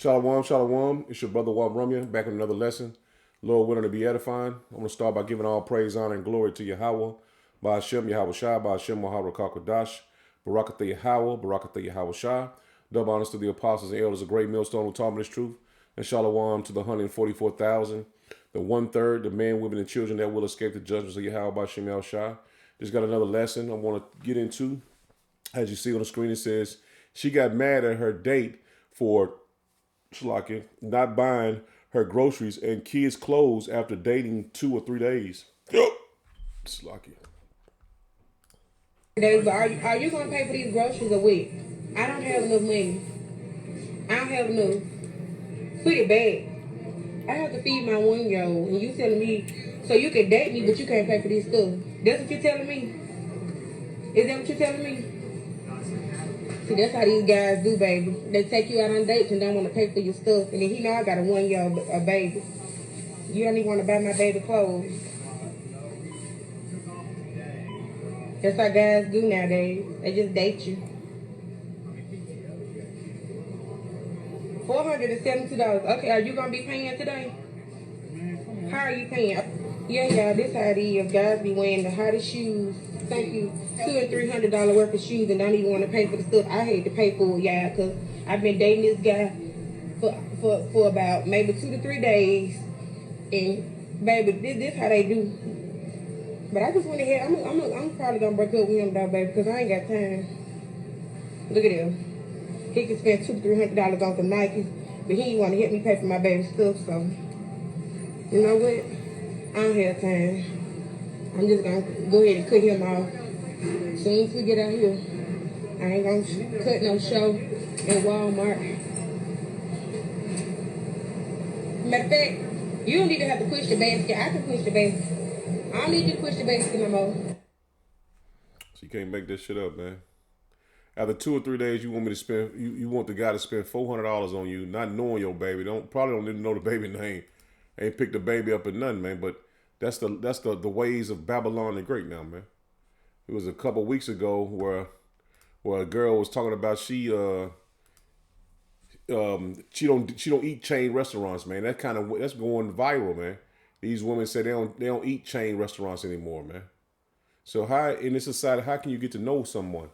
Shalom, shalom. It's your brother Walt Rumya back in another lesson. Lord willing to be edifying. I'm going to start by giving all praise, honor, and glory to Yahweh. By Hashem, Yahweh Shai, by Hashem, Muhammad Kakodash, Barakatha Yahweh, Barakatha Yahweh Shai. Double honors to the apostles and elders of Great Millstone who taught me this truth. And shalom to the 144,000, the one-third, the men, women, and children that will escape the judgments of Yahweh by Hashem, Yahweh Shai. Just got another lesson I want to get into. As you see on the screen, it says she got mad at her date for Shalaki, not buying her groceries and kids' clothes after dating 2 or 3 days. Shalaki. Are you going to pay for these groceries or what? I don't have enough money. I don't have enough. Put it back. I have to feed my 1-year-old, and you telling me so you can date me, but you can't pay for this stuff. That's what you're telling me? Is that what you're telling me? See, that's how these guys do, baby. They take you out on dates and don't want to pay for your stuff. And then he know I got a 1-year-old a baby. You don't even want to buy my baby clothes. That's how guys do nowadays. They just date you. $472. Okay, are you going to be paying today? How are you paying? Yeah, y'all, this how it is. Guys be wearing the hottest shoes. Thank you. $200 and $300 worth of shoes and don't even want to pay for the stuff I hate to pay for, y'all, because I've been dating this guy for about maybe 2 to 3 days. And, baby, this how they do. But I just went ahead. I'm probably going to break up with him, though, baby, because I ain't got time. Look at him. He can spend $200 to $300 on some Nikes, but he ain't want to help me pay for my baby stuff, so. You know what? I don't have time. I'm just going to go ahead and cut him off. As soon as we get out here, I ain't going to cut no show at Walmart. Matter of fact, you don't need to have to push the basket. I can push the basket. I don't need you to push the basket no more. So you can't make this shit up, man. After 2 or 3 days, you want me to spend. You want the guy to spend $400 on you, not knowing your baby. Probably don't even know the baby name. Ain't picked the baby up or nothing, man. But that's the ways of Babylon the Great now, man. It was a couple weeks ago where a girl was talking about she don't eat chain restaurants, man. That's going viral, man. These women say they don't eat chain restaurants anymore, man. So how in this society, how can you get to know someone?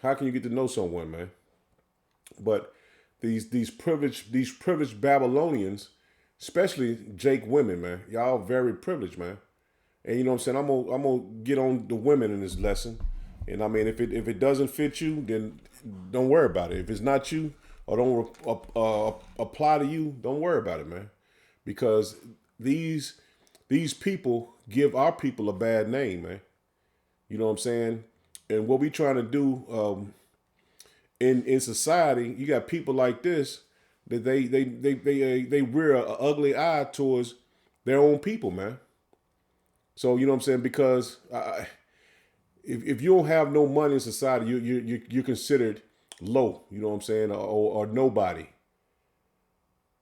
How can you get to know someone, man? But these privileged Babylonians, especially Jake women, man, y'all very privileged, man. And you know what I'm saying? I'm gonna get on the women in this lesson. And I mean, if it doesn't fit you, then don't worry about it. If it's not you or don't apply to you, don't worry about it, man. Because these people give our people a bad name, man. You know what I'm saying? And what we trying to do in society, you got people like this that they rear an ugly eye towards their own people, man. So you know what I'm saying? Because if you don't have no money in society, you're considered low. You know what I'm saying? Or nobody.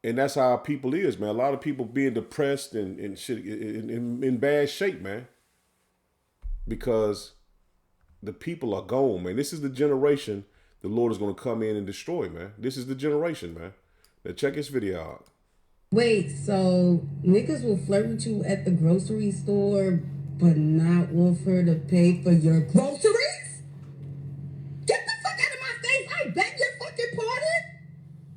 And that's how people is, man. A lot of people being depressed and shit in bad shape, man. Because the people are gone, man. This is the generation the Lord is going to come in and destroy, man. This is the generation, man. Now check this video out. Wait, so niggas will flirt with you at the grocery store, but not offer to pay for your groceries? Get the fuck out of my face! I beg your fucking pardon!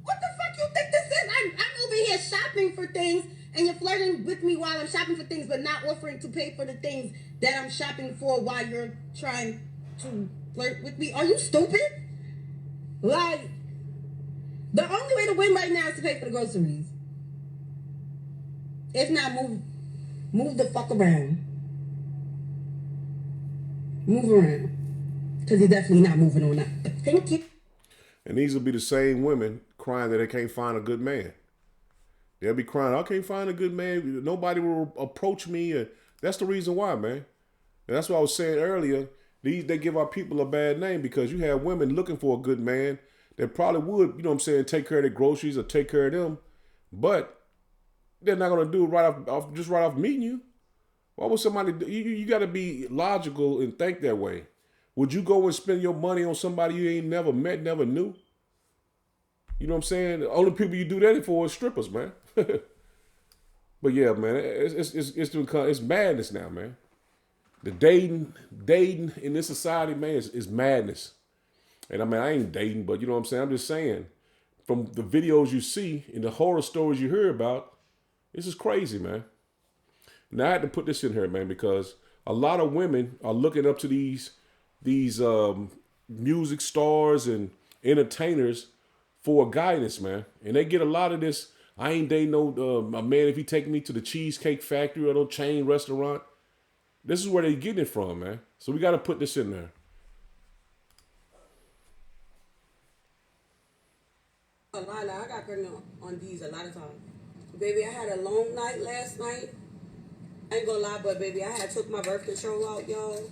What the fuck you think this is? I'm over here shopping for things, and you're flirting with me while I'm shopping for things, but not offering to pay for the things that I'm shopping for while you're trying to flirt with me. Are you stupid? Like, the only way to win right now is to pay for the groceries. If not, move the fuck around. Move around. Because you're definitely not moving on that. Thank you. And these will be the same women crying that they can't find a good man. They'll be crying, I can't find a good man. Nobody will approach me. That's the reason why, man. And that's what I was saying earlier. They give our people a bad name because you have women looking for a good man that probably would, you know what I'm saying, take care of their groceries or take care of them. But they're not going to do it right off meeting you. Why would somebody, you got to be logical and think that way. Would you go and spend your money on somebody you ain't never met, never knew? You know what I'm saying? The only people you do that for is strippers, man. But yeah, man, it's madness now, man. The dating in this society, man, is madness. And I mean, I ain't dating, but you know what I'm saying? I'm just saying, from the videos you see and the horror stories you hear about, this is crazy, man. Now I had to put this in here, man, because a lot of women are looking up to these music stars and entertainers for guidance, man, and they get a lot of this. I ain't dating no a man if he take me to the Cheesecake Factory or no chain restaurant. This is where they getting it from, man. So we got to put this in there. I got pregnant on these a lot of times. Baby, I had a long night last night. I ain't gonna lie, but baby, I had took my birth control out, y'all.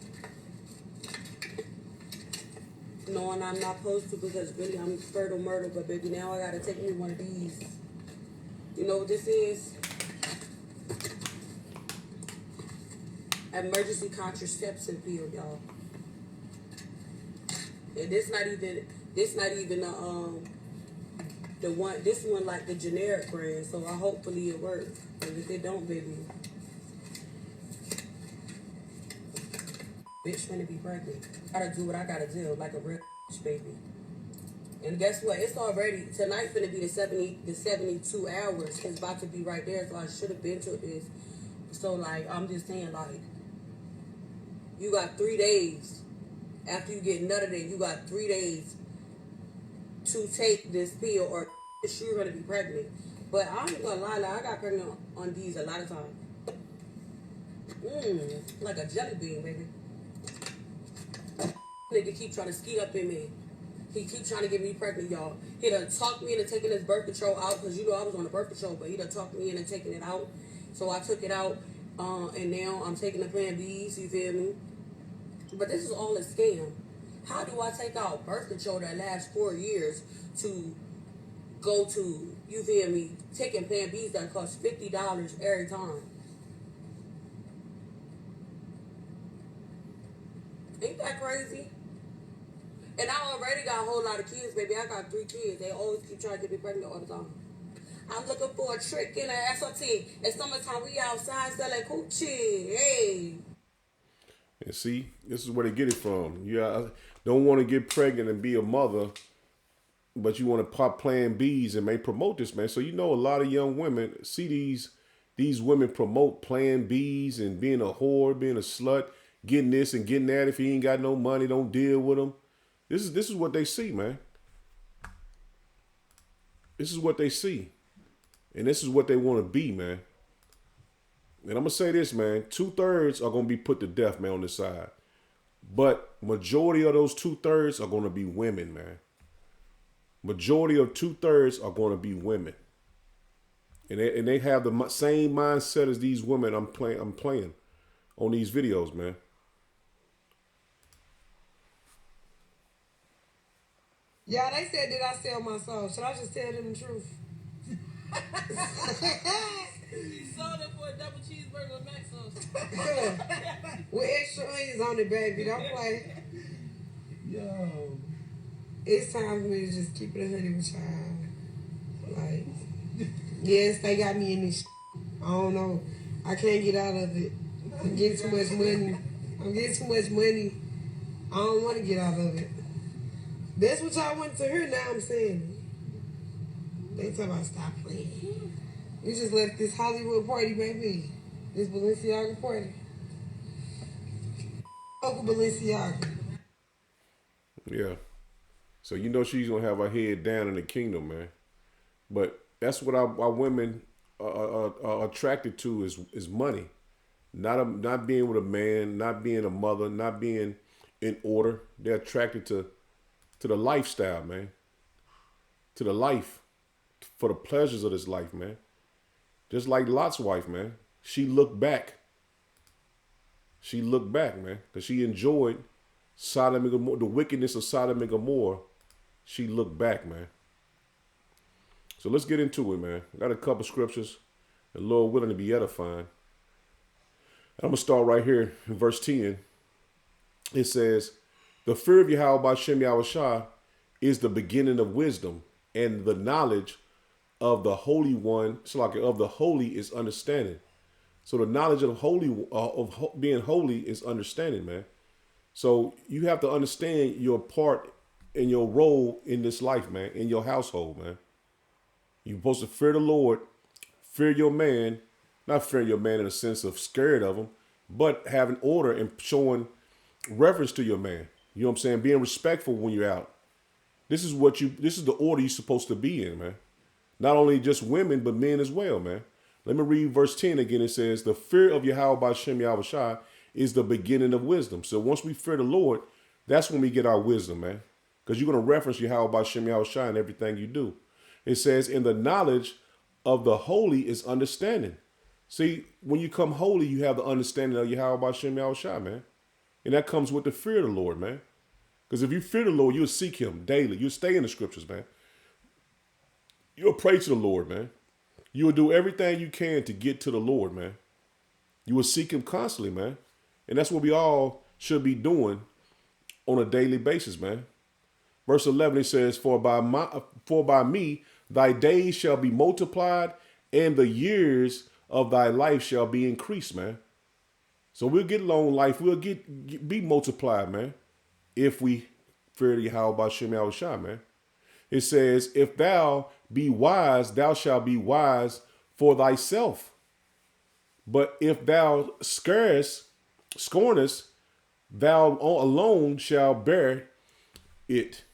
Knowing I'm not supposed to because really I'm fertile murder, but baby, now I gotta take me one of these. You know what this is? Emergency contraception pill, y'all. And this not even the one, this one like the generic brand, so I hopefully it works. But if it don't, baby, bitch finna be pregnant. Gotta do what I gotta do, like a real bitch, baby. And guess what? It's already tonight finna be the 72 hours. It's about to be right there, so I should have been to this. So like I'm just saying, like, you got 3 days after you get nutted in, you got 3 days to take this pill or you're gonna be pregnant. But I ain't gonna lie, like, I got pregnant on these a lot of times. Like a jelly bean, baby. Nigga keep trying to ski up in me. He keep trying to get me pregnant, y'all. He done talked me into taking his birth control out because you know I was on the birth control, but he done talked me into taking it out. So I took it out, and now I'm taking the Plan Bs, you feel me? But this is all a scam. How do I take out birth control that lasts 4 years to go to, you feel me, taking Plan Bs that cost $50 every time? Ain't that crazy? And I already got a whole lot of kids, baby. I got 3 kids. They always keep trying to get me pregnant all the time. I'm looking for a trick in an SOT. It's summertime. We outside selling coochie. Hey. And see, this is where they get it from. You don't want to get pregnant and be a mother, but you want to pop Plan Bs and may promote this, man. So you know a lot of young women see these women promote Plan Bs and being a whore, being a slut, getting this and getting that. If you ain't got no money, don't deal with them. This is what they see, man. This is what they see. And this is what they want to be, man. And I'm going to say this, man. 2/3 are going to be put to death, man, on this side. But majority of those 2/3 are going to be women, man. Majority of 2/3 are going to be women. And they have the same mindset as these women I'm playing on these videos, man. Yeah, they said that I sell my soul. Should I just tell them the truth? You sold it for a double cheeseburger with mac sauce. With extra onions on it, baby. Don't play. Yo. It's time for me to just keep it 100 with y'all. Like, yes, they got me in this. I don't know. I can't get out of it. I'm getting too much money. I don't want to get out of it. That's what y'all want to hear. Now I'm saying. They talking about stop playing. You just left this Hollywood party, baby. This Balenciaga party. Uncle Balenciaga. Yeah. So you know she's gonna have her head down in the kingdom, man. But that's what our women are attracted to is money, not being with a man, not being a mother, not being in order. They're attracted to the lifestyle, man, to the life, for the pleasures of this life, man. Just like Lot's wife, man. She looked back. She looked back, man, because she enjoyed Sodom and Gomorrah, the wickedness of Sodom and Gomorrah. She looked back, man. So let's get into it, man. I got a couple scriptures, and Lord willing to be edifying. I'm going to start right here in verse 10. It says, the fear of Yahweh Bashem Yahushua is the beginning of wisdom, and the knowledge of the Holy One, so like of the holy is understanding. So the knowledge of being holy is understanding, man. So you have to understand your part and your role in this life, man, in your household, man. You're supposed to fear the Lord, fear your man, not fear your man in a sense of scared of him, but having order and showing reverence to your man. You know what I'm saying? Being respectful when you're out. This is the order you're supposed to be in, man. Not only just women, but men as well, man. Let me read verse 10 again. It says, the fear of Yahweh Bashem Yahweh Shai is the beginning of wisdom. So once we fear the Lord, that's when we get our wisdom, man. Because you're going to reference Yahweh Bashem Yahweh Shai in everything you do. It says, in the knowledge of the holy is understanding. See, when you come holy, you have the understanding of Yahweh Bashem Yahweh Shai, man. And that comes with the fear of the Lord, man. Because if you fear the Lord, you'll seek him daily. You'll stay in the scriptures, man. You'll pray to the Lord, man. You will do everything you can to get to the Lord, man. You will seek him constantly, man. And that's what we all should be doing on a daily basis, man. Verse 11, it says, for by me thy days shall be multiplied, and the years of thy life shall be increased, man. So we'll get long life. We'll be multiplied, man, if we fear the Yahweh Bashem Yahweh Shai, man. It says, if thou be wise, thou shalt be wise for thyself. But if thou scornest, thou alone shall bear it.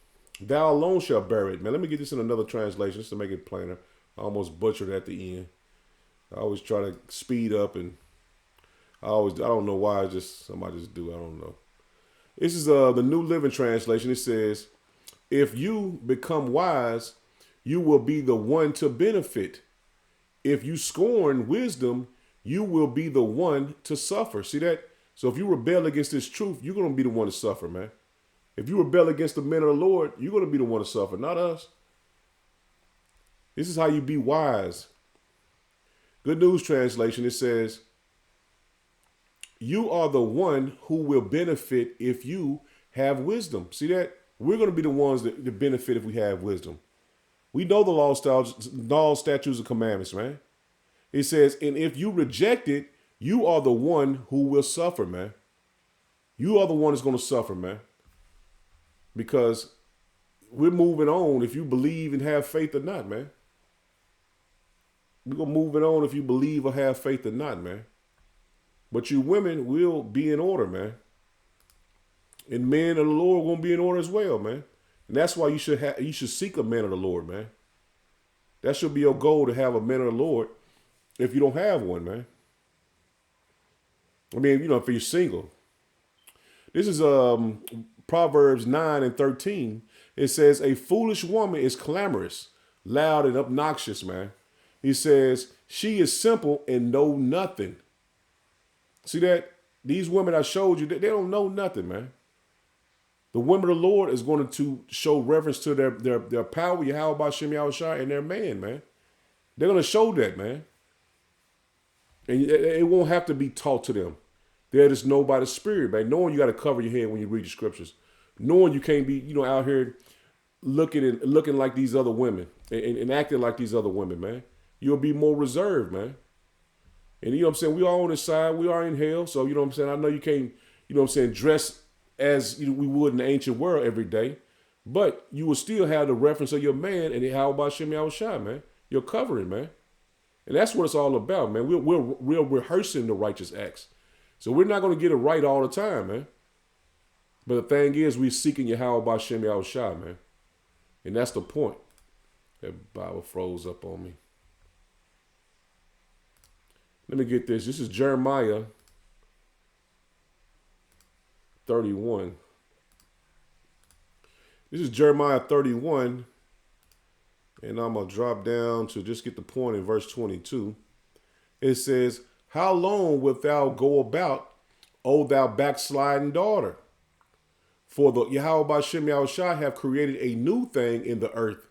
Thou alone shall bear it. Man, let me get this in another translation just to make it plainer. I almost butchered at the end. I always try to speed up, and I don't know why. Somebody just do. I don't know. This is the New Living Translation. It says, if you become wise, you will be the one to benefit. If you scorn wisdom, you will be the one to suffer. See that? So if you rebel against this truth, you're going to be the one to suffer, man. If you rebel against the men of the Lord, you're going to be the one to suffer, not us. This is how you be wise. Good News Translation, it says, you are the one who will benefit if you have wisdom. See that? We're going to be the ones that benefit if we have wisdom. We know the law, statutes, and commandments, man. It says, and if you reject it, you are the one who will suffer, man. You are the one that's going to suffer, man. Because we're moving on if you believe and have faith or not, man. We're going to move it on if you believe or have faith or not, man. But you women will be in order, man. And men of the Lord won't be in order as well, man. And that's why you should seek a man of the Lord, man. That should be your goal, to have a man of the Lord if you don't have one, man. I mean, if you're single. This is Proverbs 9:13. It says, a foolish woman is clamorous, loud, and obnoxious, man. He says, she is simple and know nothing. See that? These women I showed you, they don't know nothing, man. The women of the Lord is going to show reverence to their power, Yahweh Bashem Yahweh Shai, and their man, man. They're going to show that, man. And it won't have to be taught to them. They'll just know by the Spirit, man. Knowing you got to cover your head when you read the scriptures. Knowing you can't be, out here looking like these other women and acting like these other women, man. You'll be more reserved, man. And you know what I'm saying? We are on this side. We are in hell. So, you know what I'm saying? I know you can't, dress as we would in the ancient world every day. But you will still have the reference of your man and how about Shem Yahweh Shai, man. Your covering, man. And that's what it's all about, man. We're rehearsing the righteous acts. So we're not going to get it right all the time, man. But the thing is, we're seeking Yahweh Bashem Yahweh Shai, man. And that's the point. That Bible froze up on me. Let me get this. This is Jeremiah 31. This is Jeremiah 31. And I'm going to drop down to just get the point in verse 22. It says, how long wilt thou go about, O thou backsliding daughter? For the Yahweh Bashem Yahweh Shai have created a new thing in the earth.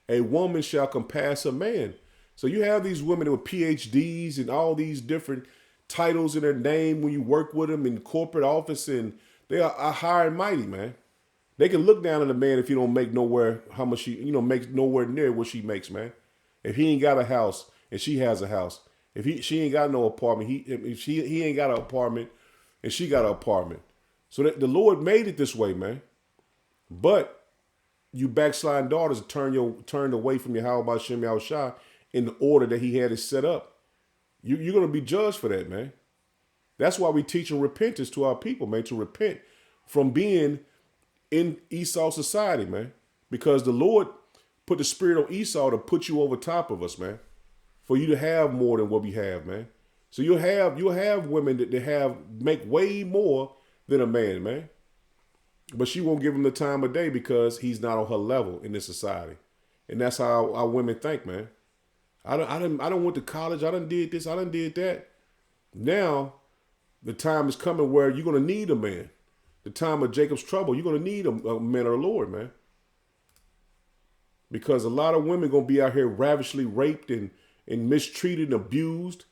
A woman shall compass a man. So you have these women with PhDs and all these different titles in their name when you work with them in corporate office, and they are high and mighty, man. They can look down on a man if he don't make nowhere how much makes nowhere near what she makes, man. If he ain't got a house and she has a house, if she ain't got no apartment, he ain't got an apartment and she got an apartment. So that the Lord made it this way, man. But you backsliding daughters turned away from your how about Shem Yahushua in the order that he had it set up. You're gonna be judged for that, man. That's why we teaching repentance to our people, man, to repent from being in Esau society, man. Because the Lord put the spirit on Esau to put you over top of us, man. For you to have more than what we have, man. So you'll have women that make way more than a man, man. But she won't give him the time of day because he's not on her level in this society. And that's how our women think, man. I don't went to college. I done did this. I done did that. Now, the time is coming where you're going to need a man. The time of Jacob's trouble, you're going to need a man of the Lord, man. Because a lot of women going to be out here ravishly raped and mistreated and abused.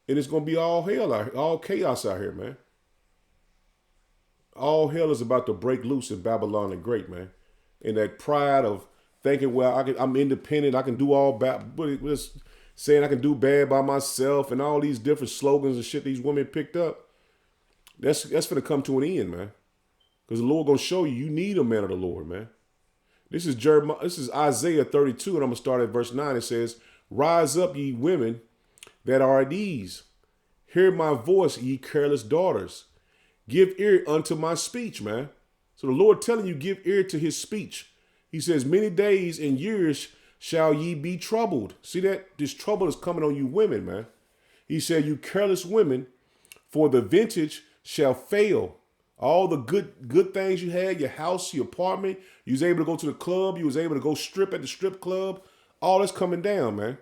And it's going to be all hell out here, all chaos out here, man. All hell is about to break loose in Babylon the Great, man. And that pride of thinking, well, I'm independent, I can do all bad, saying I can do bad by myself, and all these different slogans and shit these women picked up. That's gonna come to an end, man. Because the Lord gonna show you need a man of the Lord, man. This is Isaiah 32, and I'm gonna start at verse 9. It says, "Rise up, ye women that are at ease. Hear my voice, ye careless daughters. Give ear unto my speech," man. So the Lord telling you, give ear to his speech. He says, "Many days and years shall ye be troubled." See that? This trouble is coming on you women, man. He said, "You careless women, for the vintage shall fail." All the good things you had, your house, your apartment, you was able to go to the club, you was able to go strip at the strip club, all that's coming down, man.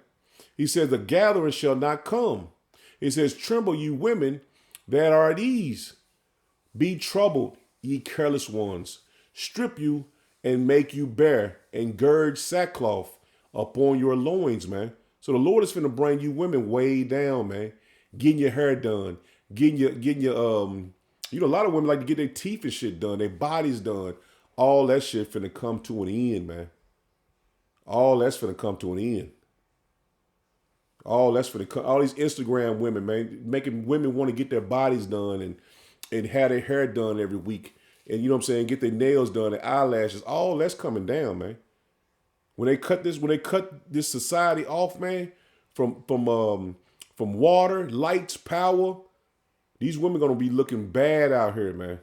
He says, "The gathering shall not come." He says, "Tremble, you women that are at ease. Be troubled, ye careless ones. Strip you and make you bare, and gird sackcloth upon your loins," man. So the Lord is finna bring you women way down, man. Getting your hair done, getting your a lot of women like to get their teeth and shit done, their bodies done. All that shit finna come to an end, man. All that's finna come to an end. All these Instagram women, man, making women want to get their bodies done and have their hair done every week. And you know what I'm saying, get their nails done, their eyelashes, all that's coming down, man. When they cut this society off, man, from water, lights, power, these women gonna be looking bad out here, man.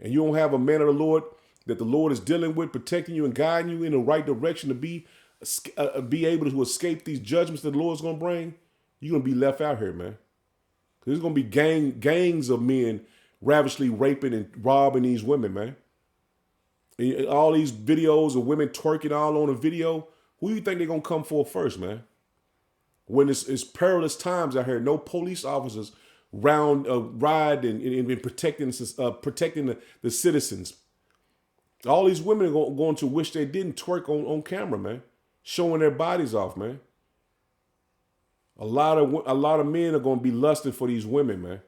And you don't have a man of the Lord that the Lord is dealing with, protecting you and guiding you in the right direction to be able to escape these judgments that the Lord's gonna bring. You're gonna be left out here, man. There's gonna be gangs of men ravishly raping and robbing these women, man. And all these videos of women twerking all on a video. Who do you think they're gonna come for first, man? When it's perilous times out here, no police officers ride and protecting the citizens. All these women are going to wish they didn't twerk on camera, man, showing their bodies off, man. A lot of men are going to be lusting for these women, man.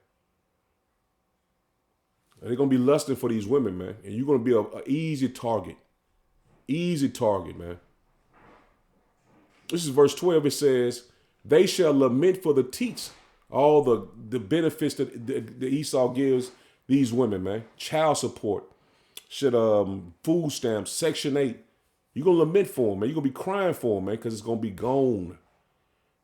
They're going to be lusting for these women, man. And you're going to be an easy target. Easy target, man. This is verse 12. It says, "They shall lament for the teats." All the benefits that Esau gives these women, man. Child support, food stamps, Section 8. You're going to lament for them, man. You're going to be crying for them, man, because it's going to be gone.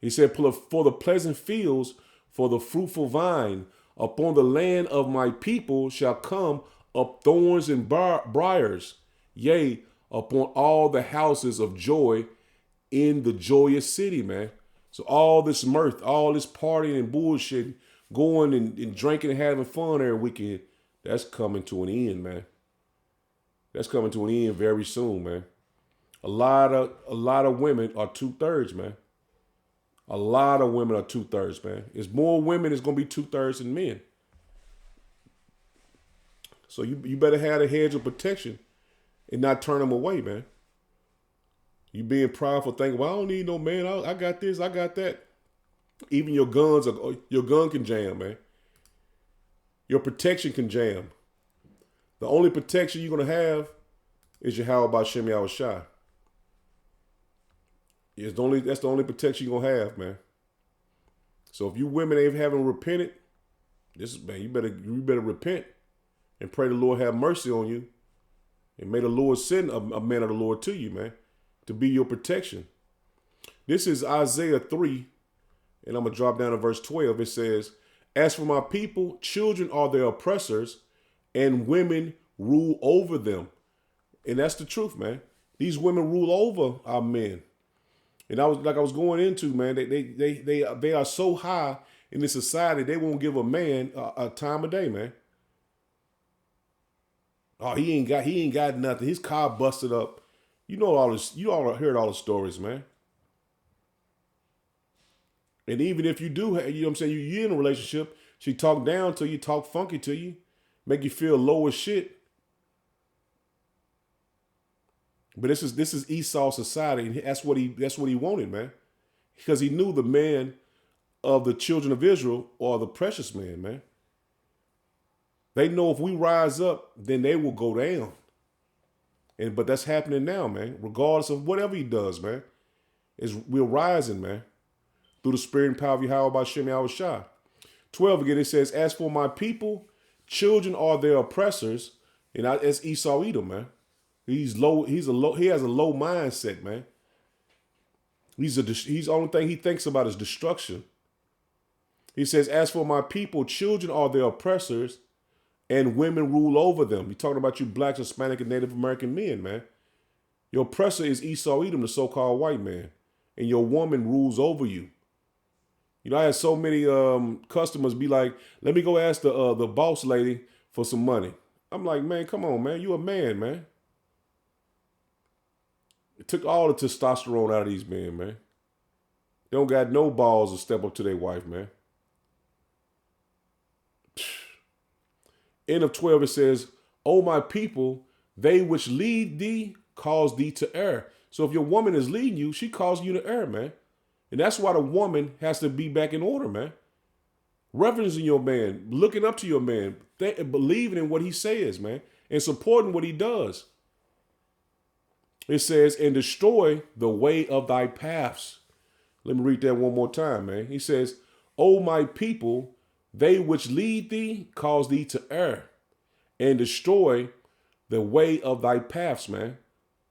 He said, "For the pleasant fields, for the fruitful vine, upon the land of my people shall come up thorns and briars, yea, upon all the houses of joy in the joyous city," man. So all this mirth, all this partying and bullshit, going and drinking and having fun every weekend, that's coming to an end, man. That's coming to an end very soon, man. A lot of women are 2/3, man. A lot of women are 2/3, man. It's more women, it's gonna be 2/3 than men. So you better have a hedge of protection and not turn them away, man. You being prideful, thinking, "Well, I don't need no man. I got this, I got that." Even your gun can jam, man. Your protection can jam. The only protection you're going to have is Yahweh Bashem Yahushua. That's the only protection you're going to have, man. So if you women haven't repented, man, you better repent and pray the Lord have mercy on you. And may the Lord send a man of the Lord to you, man, to be your protection. This is Isaiah 3, and I'm going to drop down to verse 12. It says, as for my people, children are their oppressors, and women rule over them. And that's the truth, man. These women rule over our men. And I was going into, man, they are so high in this society, they won't give a man a time of day, man. Oh, he ain't got nothing. His car busted up. You know all this. You all heard all the stories, man. And even if you do, you know what I'm saying, you're in a relationship, she talk down to you, talk funky to you, make you feel low as shit. But this is Esau society, and that's what he wanted, man. Because he knew the man of the children of Israel are the precious man, man. They know if we rise up, then they will go down. But that's happening now, man. Regardless of whatever he does, man. We're rising, man. Through the spirit and power of Yahweh Bashem Yahushua. 12 again, it says, as for my people, children are their oppressors. And that's Esau Edom, man. He has a low mindset, man. He's only thing he thinks about is destruction. He says, as for my people, children are their oppressors, and women rule over them. You're talking about you blacks, Hispanic, and Native American men, man. Your oppressor is Esau Edom, the so-called white man. And your woman rules over you. You know, I had so many customers be like, let me go ask the boss lady for some money. I'm like, man, come on, man. You a man, man. It took all the testosterone out of these men, man. They don't got no balls to step up to their wife, man. End of 12, it says, O my people, they which lead thee cause thee to err. So if your woman is leading you, she calls you to err, man. And that's why the woman has to be back in order, man. Reverencing your man, looking up to your man, believing in what he says, man, and supporting what he does. It says, and destroy the way of thy paths. Let me read that one more time, man. He says, O my people, they which lead thee cause thee to err, and destroy the way of thy paths, man.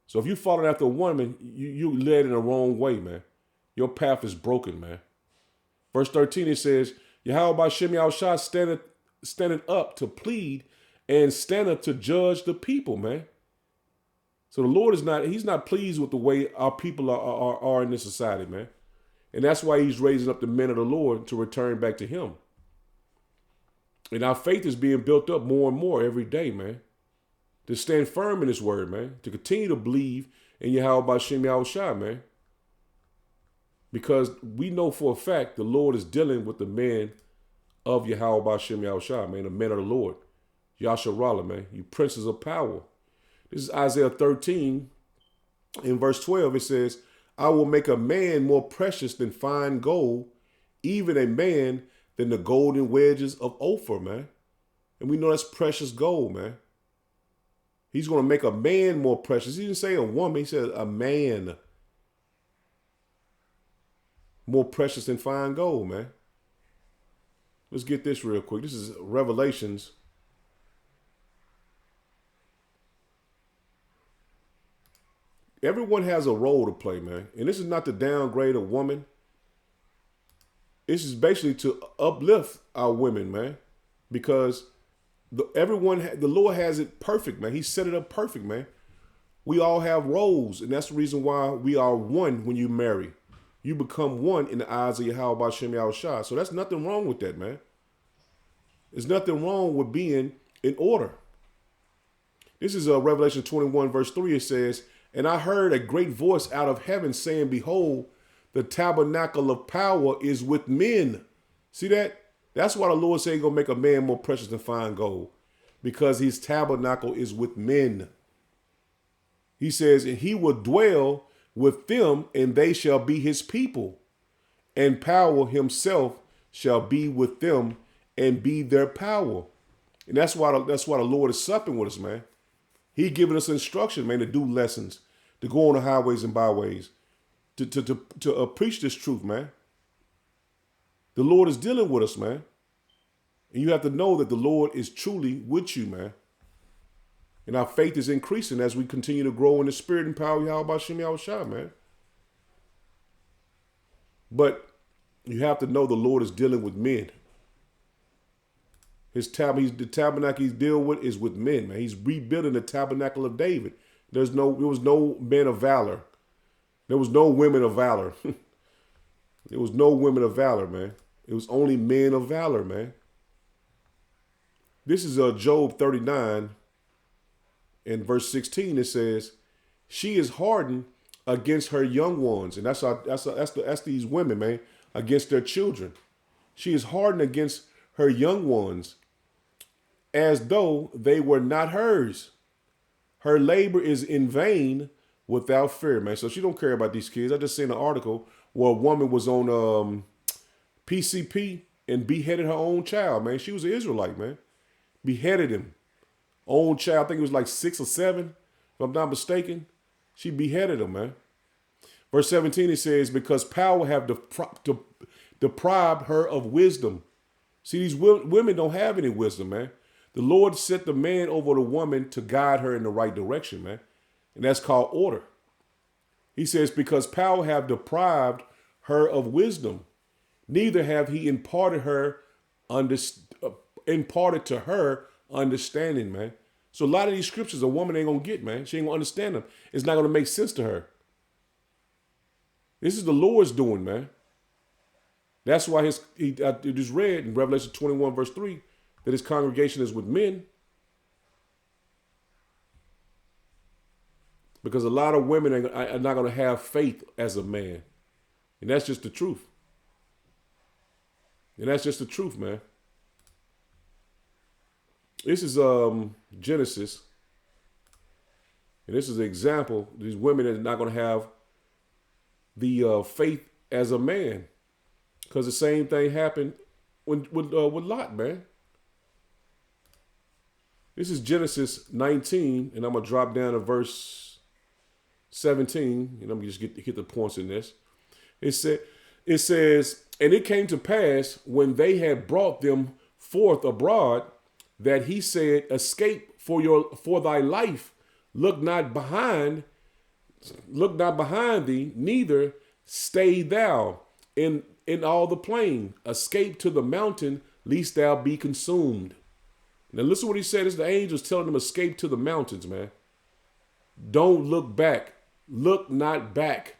So if you following after a woman, you led in the wrong way, man. Your path is broken, man. Verse 13, it says, Yahweh Bashem Yahushua standeth up to plead and standeth to judge the people, man. So the Lord he's not pleased with the way our people are in this society, man. And that's why he's raising up the men of the Lord to return back to him. And our faith is being built up more and more every day, man. To stand firm in his word, man. To continue to believe in Yahweh Bashem Yahushua, man. Because we know for a fact the Lord is dealing with the men of Yahweh Bashem Yahushua, man. The men of the Lord. Yasharallah, man. You princes of power. This is Isaiah 13. In verse 12, it says, I will make a man more precious than fine gold, even a man than the golden wedges of Ophir, man. And we know that's precious gold, man. He's going to make a man more precious. He didn't say a woman. He said a man more precious than fine gold, man. Let's get this real quick. This is Revelations. Everyone has a role to play, man. And this is not to downgrade a woman. This is basically to uplift our women, man. Because the Lord has it perfect, man. He set it up perfect, man. We all have roles. And that's the reason why we are one when you marry. You become one in the eyes of Yahweh Bashem Yahushua. So that's nothing wrong with that, man. There's nothing wrong with being in order. This is Revelation 21, verse 3. It says, and I heard a great voice out of heaven saying, behold, the tabernacle of power is with men. See that? That's why the Lord said he's going to make a man more precious than fine gold. Because his tabernacle is with men. He says, and he will dwell with them, and they shall be his people. And power himself shall be with them and be their power. And that's why the Lord is supping with us, man. He giving us instruction, man, to do lessons, to go on the highways and byways, to preach this truth, man. The Lord is dealing with us, man. And you have to know that the Lord is truly with you, man. And our faith is increasing as we continue to grow in the spirit and power of Yahweh Shem Yahushua, man. But you have to know the Lord is dealing with men. The tabernacle he's dealing with is with men, man. He's rebuilding the tabernacle of David. There was no men of valor. There was no women of valor. There was no women of valor, man. It was only men of valor, man. This is Job 39 in verse 16. It says, she is hardened against her young ones. And that's these women, man, against their children. She is hardened against her young ones as though they were not hers. Her labor is in vain without fear, man. So she don't care about these kids. I just seen an article where a woman was on PCP and beheaded her own child, man. She was an Israelite, man. Beheaded him. Own child, I think it was like 6 or 7, if I'm not mistaken. She beheaded him, man. Verse 17, it says, because power have deprived her of wisdom. See, these women don't have any wisdom, man. The Lord set the man over the woman to guide her in the right direction, man. And that's called order. He says, because power have deprived her of wisdom, neither have he imparted to her understanding, man. So a lot of these scriptures a woman ain't gonna get, man. She ain't gonna understand them. It's not gonna make sense to her. This is the Lord's doing, man. That's why it is read in Revelation 21 verse 3 that his congregation is with men. Because a lot of women are not going to have faith as a man. And that's just the truth. And that's just the truth, man. This is Genesis. And this is an example. These women are not going to have the faith as a man. Because the same thing happened with Lot, man. This is Genesis 19, and I'm going to drop down to verse 17, and I'm going to just hit the points in this. It says, and it came to pass when they had brought them forth abroad that he said, escape for thy life, look not behind thee, neither stay thou in all the plain, escape to the mountain, lest thou be consumed. Now listen what he said. It's the angels telling them escape to the mountains, man. Don't look back. Look not back.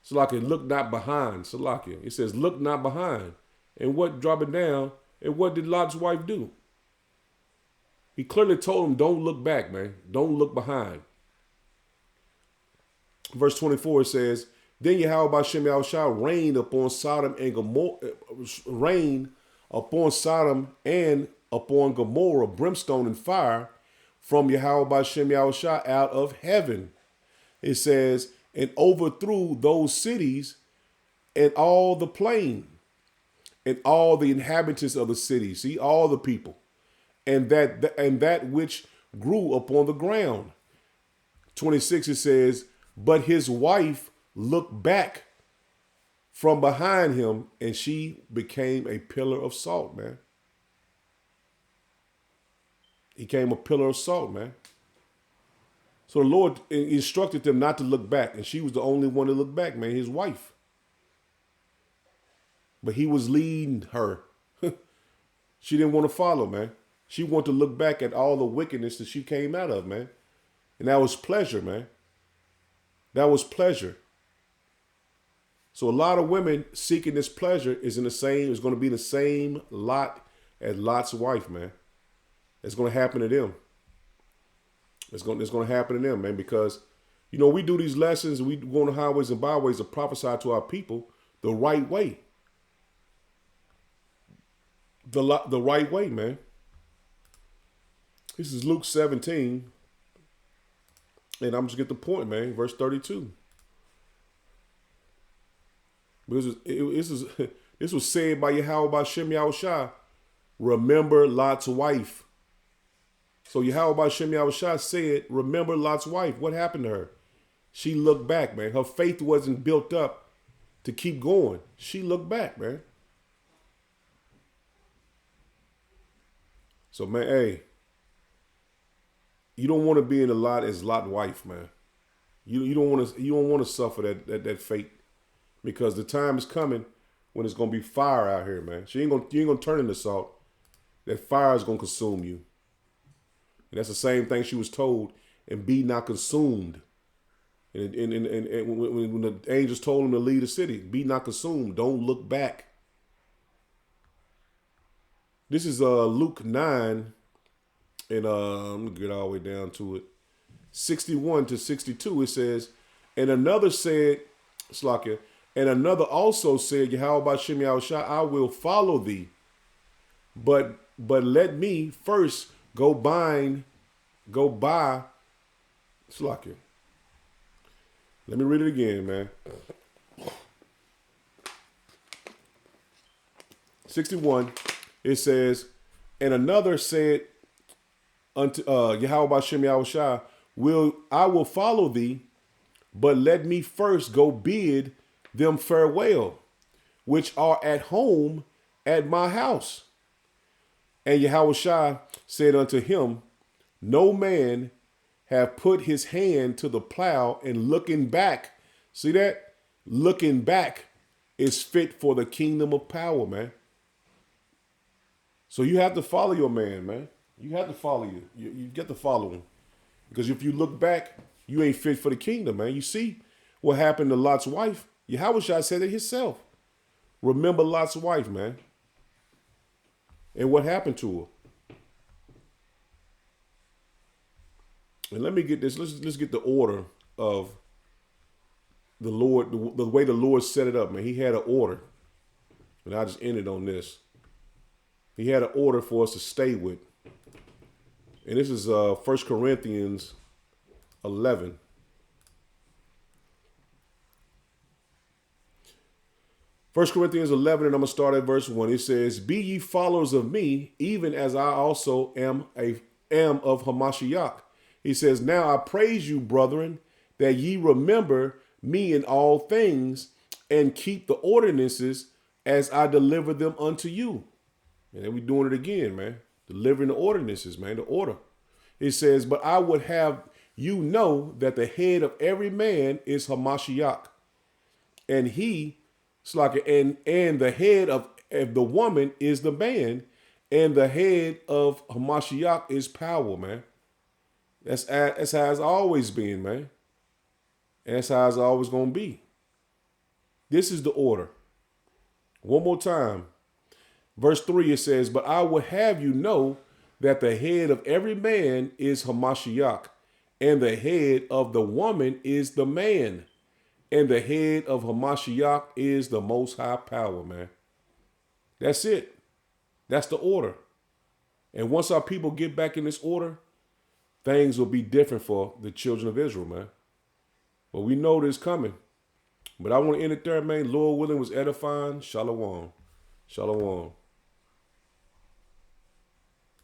Salakia, look not behind. Salakia. It says, look not behind. And what, drop it down, and what did Lot's wife do? He clearly told him, don't look back, man. Don't look behind. Verse 24 says, then Yahweh Bashem Yahushua rained upon Sodom and Gomorrah brimstone and fire from Yahweh Bashem Yahushua out of heaven. It says, and overthrew those cities and all the plain and all the inhabitants of the city. See, all the people and that which grew upon the ground. 26, it says, but his wife looked back from behind him and she became a pillar of salt, man. He became a pillar of salt, man. So the Lord instructed them not to look back. And she was the only one to look back, man, his wife. But he was leading her. She didn't want to follow, man. She wanted to look back at all the wickedness that she came out of, man. And that was pleasure, man. That was pleasure. So a lot of women seeking this pleasure is going to be the same lot as Lot's wife, man. It's going to happen to them. It's going to happen to them, man, because, we do these lessons. We go on the highways and byways to prophesy to our people the right way. The right way, man. This is Luke 17. And I'm just get the point, man. Verse 32. Because this was said by Yahweh by Shem Yahushua remember Lot's wife. So Yahweh Shem Yahushua said, remember Lot's wife. What happened to her? She looked back, man. Her faith wasn't built up to keep going. She looked back, man. So, man, hey, you don't want to be in a Lot as Lot's wife, man. You don't want to suffer that fate, because the time is coming when it's gonna be fire out here, man. You ain't gonna turn into salt. That fire is gonna consume you. And that's the same thing she was told, and be not consumed. And when the angels told him to leave the city, be not consumed. Don't look back. This is Luke 9, and I'm gonna get all the way down to it. 61 to 62, it says, and another said, Slakia, and another also said, Yahweh Shem Yahushua, I will follow thee, but let me first go buy, Slakia. Let me read it again, man. 61, it says, and another said unto Yahweh Shem Yahushua, I will follow thee, but let me first go bid them farewell, which are at home at my house. And Yahushua said unto him, no man have put his hand to the plow and looking back. See that? Looking back is fit for the kingdom of power, man. So you have to follow your man, man. You have to follow you. You get to follow him. Because if you look back, you ain't fit for the kingdom, man. You see what happened to Lot's wife? Yahushua said it himself. Remember Lot's wife, man. And what happened to her? And let me get this. Let's get the order of the Lord, the way the Lord set it up, man. He had an order. And I just ended on this. He had an order for us to stay with. And this is 1 Corinthians 11. 1 Corinthians 11, and I'm going to start at verse 1. It says, be ye followers of me, even as I also am of Hamashiach. He says, now I praise you, brethren, that ye remember me in all things, and keep the ordinances as I deliver them unto you. And then we doing it again, man. Delivering the ordinances, man, the order. It says, but I would have you know that the head of every man is Hamashiach. And he, and the head of the woman is the man. And the head of Hamashiach is power, man. That's how it's always been, man. And that's how it's always going to be. This is the order. One more time. Verse 3, it says, but I will have you know that the head of every man is Hamashiach, and the head of the woman is the man, and the head of Hamashiach is the most high power, man. That's it. That's the order. And once our people get back in this order, things will be different for the children of Israel, man. But we know this coming. But I want to end it there, man. Lord willing, was edifying. Shalom. Shalom.